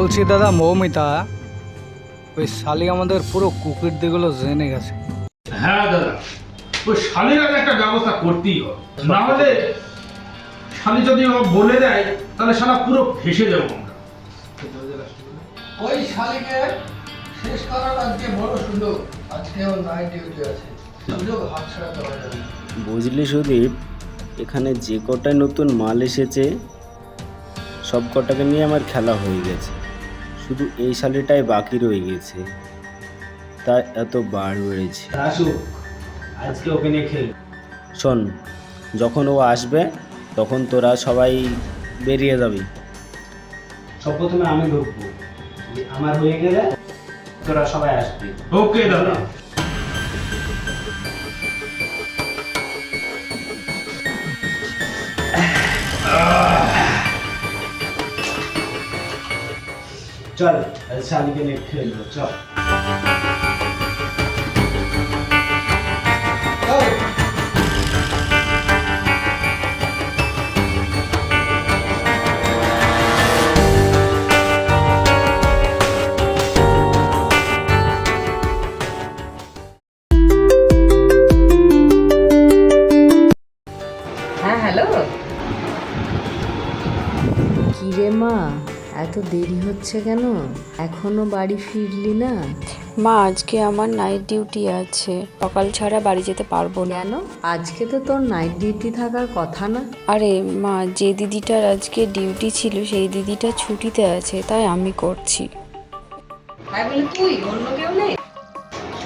বলছি দাদা মৌমিতা, ওই শালি আমাদের পুরো কুকুরদিগুলো জেনে গেছে। হ্যাঁ দাদা, ওই শালির আগে একটা ব্যবস্থা করতেই হবে, না হলে শালি যদি ও বলে দেয় তাহলে শালা পুরো ফেসে যাবো আমরা। ওই শালিকে শেষ করার আজকে বড় সুযোগ। আজকে ওর নাইট ডিউটি আছে, সুযোগ হাতছাড়া করা যাবে না। বুঝলি সুদীপ, এখানে যে কটায় নতুন মাল এসেছে সব কটাকে নিয়ে আমার খেলা হয়ে গেছে, শুধু এই শালিটাই বাকি রয়ে গেছে, তাই এত বাড় বেড়েছে। আসুক, আজকে ওকে নিয়ে খেল। শোন, যখন ও আসবে তখন তোরা সবাই বেরিয়ে যাবি। সব প্রথমে আমি ঢুকবো, আমার হয়ে গেলে তোরা সবাই আসবি। ওকে দাদা। চল শালিকে নিয়ে খেলবো, চল। হ্যাঁ হ্যালো। কি রে মা, এত দেরি হচ্ছে কেন? এখনো বাড়ি ফিরলি না? মা, আজকে আমার নাইট ডিউটি আছে, সকাল ছাড়া বাড়ি যেতে পারবো না। কেন? আজকে তো তোর নাইট ডিউটি থাকার কথা না? আরে মা, যে দিদিটার আজকে ডিউটি ছিল সেই দিদিটা ছুটিতে আছে, তাই আমি করছি। তাই বলে তুই, অন্য কেউ নেই?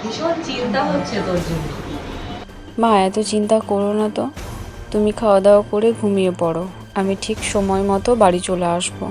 ভীষণ চিন্তা হচ্ছে তোর জন্য। মা, এত চিন্তা করো না তো, তুমি খাওয়া দাওয়া করে ঘুমিয়ে পড়ো, আমি ঠিক সময় মতো বাড়ি চলে আসবো।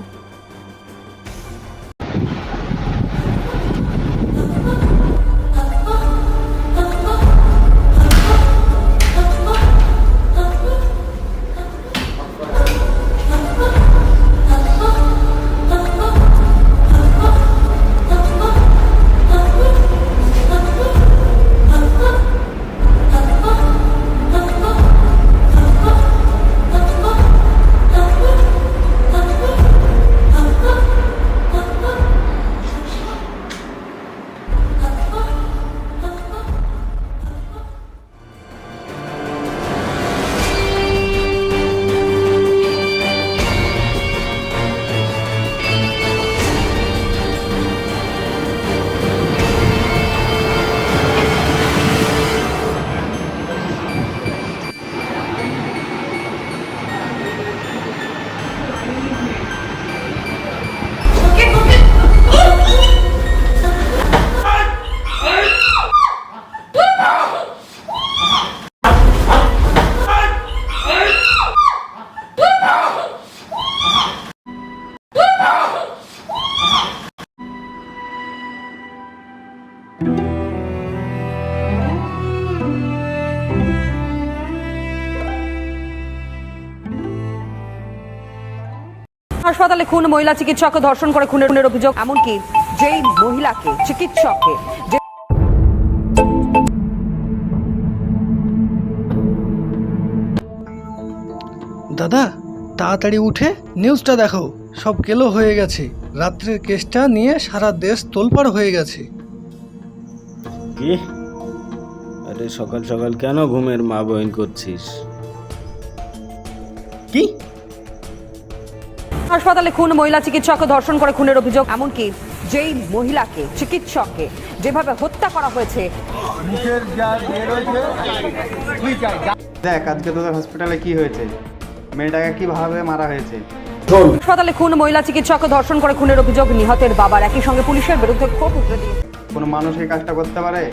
হাসপাতালে খুন, মহিলা চিকিৎসককে ধর্ষণ করে খুনের অভিযোগ, এমনকি যেই মহিলাকে চিকিৎসককে দাদা তাড়াতাড়ি উঠে নিউজটা দেখো, সব কেলো হয়ে গেছে। রাত্রের কেসটা নিয়ে সারা দেশ তোলপাড় হয়ে গেছে। কি? আরে সকাল সকাল কেন ঘুমের মা বইন করছিস? কি? হাসপাতালে খুন, মহিলা চিকিৎসককে ধর্ষণ করে খুনের অভিযোগ, এমনকি যেই মহিলাকে চিকিৎসককে যেভাবে হত্যা করা হয়েছে। দেখ আজকে তোদের হসপিটালে কি হয়েছে, মেয়েটাকে কিভাবে মারা হয়েছে। হাসপাতালে খুন, মহিলা চিকিৎসককে ধর্ষণ করে খুনের অভিযোগ, নিহতের বাবার একই সঙ্গে পুলিশের বিরুদ্ধে ক্ষোভ উগরে দিয়েছে। কোনো মানুষ এই কাজটা করতে পারে?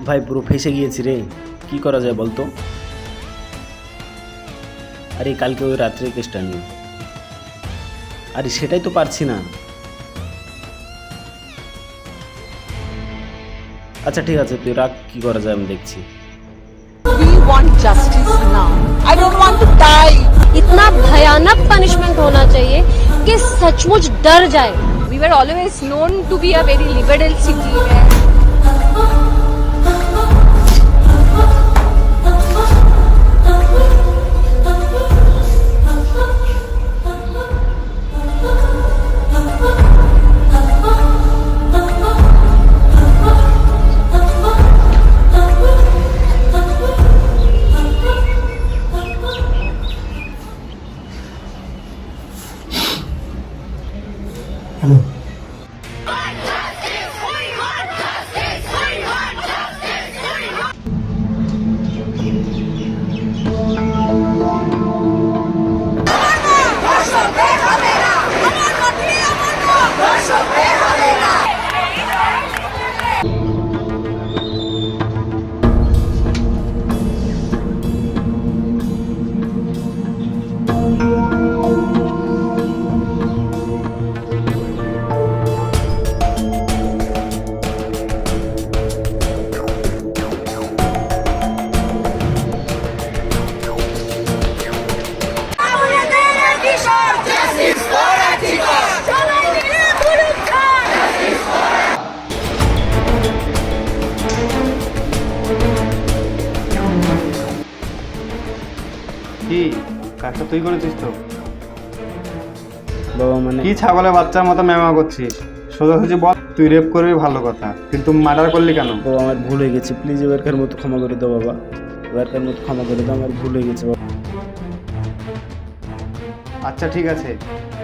ভাই পুরো ফেসে গিয়েছি রে, কি করা যায় বলতো? আরে কালকে ওই রাত্রে কেসটা নিয়ে, আরে সেটাই তো পারছি না। আচ্ছা ঠিক আছে, তুই রাখ, কি করা যায় আমি দেখছি। We want justice now. I don't want to die. इतना भयानक पनिशमेंट होना चाहिए कि सचमुच डर जाए. We were always known to be a very liberal city where কি কাজটা তুই করেছিস তো? বাবা মানে কি ছাগলের বাচ্চার মতো মেমা করছিস? সোজাসুজি বল, তুই রেপ করবি ভালো কথা, কিন্তু মার্ডার করলি কেন? বাবা আমার ভুল হয়ে গেছে, প্লিজ এবারকার মতো ক্ষমা করে দাও বাবা, এবারকার মতো ক্ষমা করে দাও, আমার ভুল হয়ে গেছে বাবা। আচ্ছা ঠিক আছে,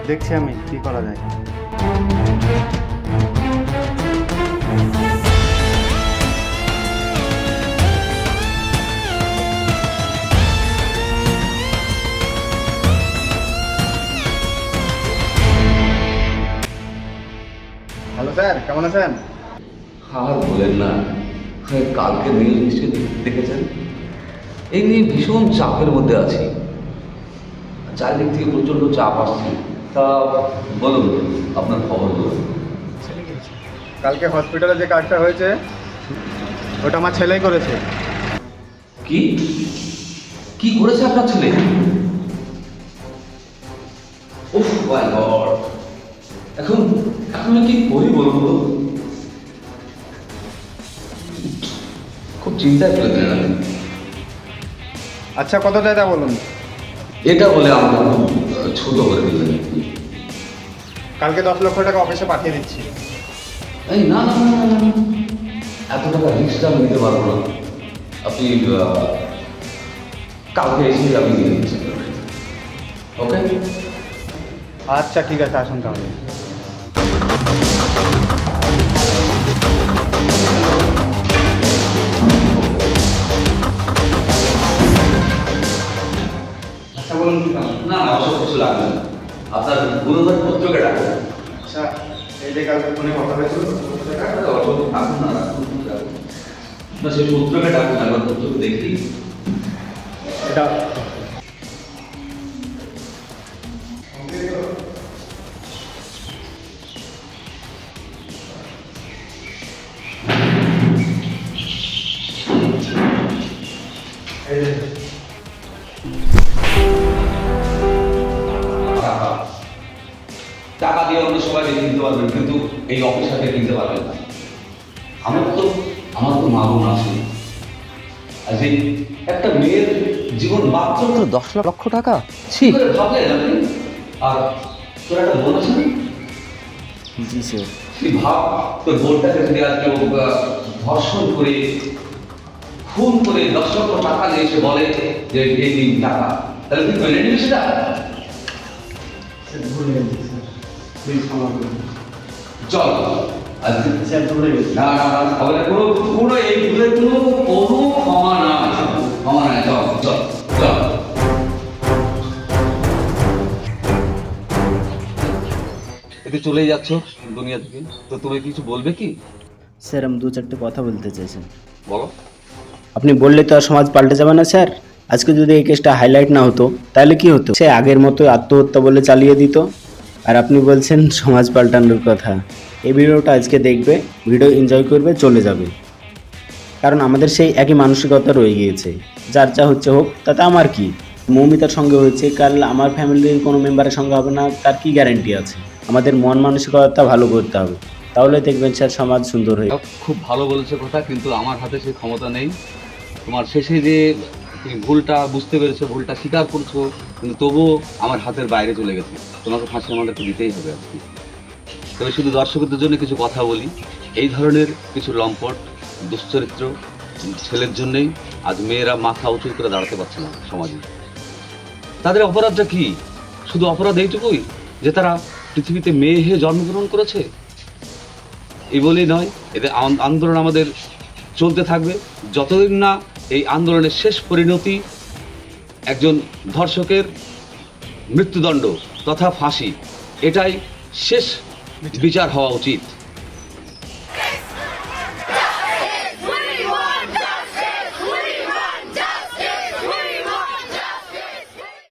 দেখছি আমি কি করা যায়। হ্যালো স্যার, কেমন আছেন? আর বলেন না, কালকে নিউজ নিশ্চয়ই দেখেছেন, এই নিয়ে ভীষণ চাপের মধ্যে আছি, চারিদিক থেকে প্রচণ্ড চাপ আসছে। তা বলুন, আপনার খবর বলুন। কালকে হসপিটালে যে কাজটা হয়েছে ওটা আমার ছেলেই করেছে। কি কি করেছে আপনার ছেলে? ওহ মাই গড, এখন এখন আমি কি করি বলবো? খুব চিন্তায় ফেলে দিলেন আপনি। আচ্ছা কত চাই তা বলুন। এটা বলে আমাকে খুব ছোট করে দিলেন। কালকে 10 লক্ষ টাকা অফিসে পাঠিয়ে দিচ্ছি। এই না না না না, এত টাকা রিস্কটা আমি নিতে পারবো না। আপনি কালকে এসে আমি নিয়ে নিচ্ছি। ওকে আচ্ছা ঠিক আছে, আসুন তাহলে। আচ্ছা বলুন কি কাজ? না না, অসব কিছু লাগবে না, আপনার গুণধর পত্রকে ডাকুন। আচ্ছা এই যে কালকে ফোনে কথা হয়েছিল অসব থাকুন না, রাখুন না, সেই পত্রকে ডাকুন, একবার পত্রকে দেখি। এটা টাকা দিয়ে অন্য সবাইকে কিনতে পারবেন, কিন্তু এই অফিসারকে কিনতে পারবেন না। আমার তো মা বোন আছে, আজ এই একটা মেয়ের জীবন মাত্র 10 লক্ষ টাকা ঠিক ভাবলেন আপনি? আর তোর একটা বোন আছে না? জি স্যার। তুই ভাব, তোর বোনটাকে যদি আজকে ধর্ষণ করে খুন করে 10 লক্ষ টাকা দিয়ে এসে বলে যে এই দিন টাকা, তাহলে তুই মেনে নিবি সেটা? চল আজকে না না না, হবে না, কোনো এই ভুলের কোনো ক্ষমা নাই, ক্ষমা নাই। চল চল চল। এতে চলেই যাচ্ছ দুনিয়া থেকে, তো তুমি কিছু বলবে কি? স্যার আমি 2-4টে কথা বলতে চাইছেন। বলো। আপনি বললে তো আর সমাজ পাল্টে যাবে না স্যার। আজকে যদি এই কেসটা হাইলাইট না হতো তাহলে কি হতো? সে আগের মতো আত্মহত্যা বলে চালিয়ে দিত, আর আপনি বলছেন সমাজ পাল্টানোর কথা। এই ভিডিওটা আজকে দেখবে, ভিডিও এনজয় করবে, চলে যাবে, কারণ আমাদের সেই একই মানসিকতা রয়ে গিয়েছে। যার যা হচ্ছে হোক, তাতে আমার কি। মৌমিতার সঙ্গে হয়েছে, কাল আমার ফ্যামিলির কোনো মেম্বারের সঙ্গে হবে না, তার কি গ্যারান্টি আছে? আমাদের মন মানসিকতা ভালো করতে হবে, তাহলে দেখবেন স্যার সমাজ সুন্দর হয়ে। খুব ভালো বলেছে কথা, কিন্তু আমার হাতে সেই ক্ষমতা নেই। তোমার শেষে যে তুমি ভুলটা বুঝতে পেরেছো, ভুলটা স্বীকার করছো, কিন্তু তবুও আমার হাতের বাইরে চলে গেছে। তোমাকে ফাঁসি আমাদেরকে দিতেই হবে আজকে। তবে শুধু দর্শকদের জন্য কিছু কথা বলি, এই ধরনের কিছু লম্পট দুশ্চরিত্র ছেলের জন্যই আজ মেয়েরা মাথা উঁচু করে দাঁড়াতে পারছে না সমাজে। তাদের অপরাধটা কি? শুধু অপরাধ এইটুকুই যে তারা পৃথিবীতে মেয়ে হয়ে জন্মগ্রহণ করেছে? এই বলেই নয়, এদের আন্দোলন আমাদের চলতে থাকবে যতদিন না এই আন্দোলনের শেষ পরিণতি একজন ধর্ষকের মৃত্যুদণ্ড তথা ফাঁসি, এটাই শেষ বিচার হওয়া উচিত।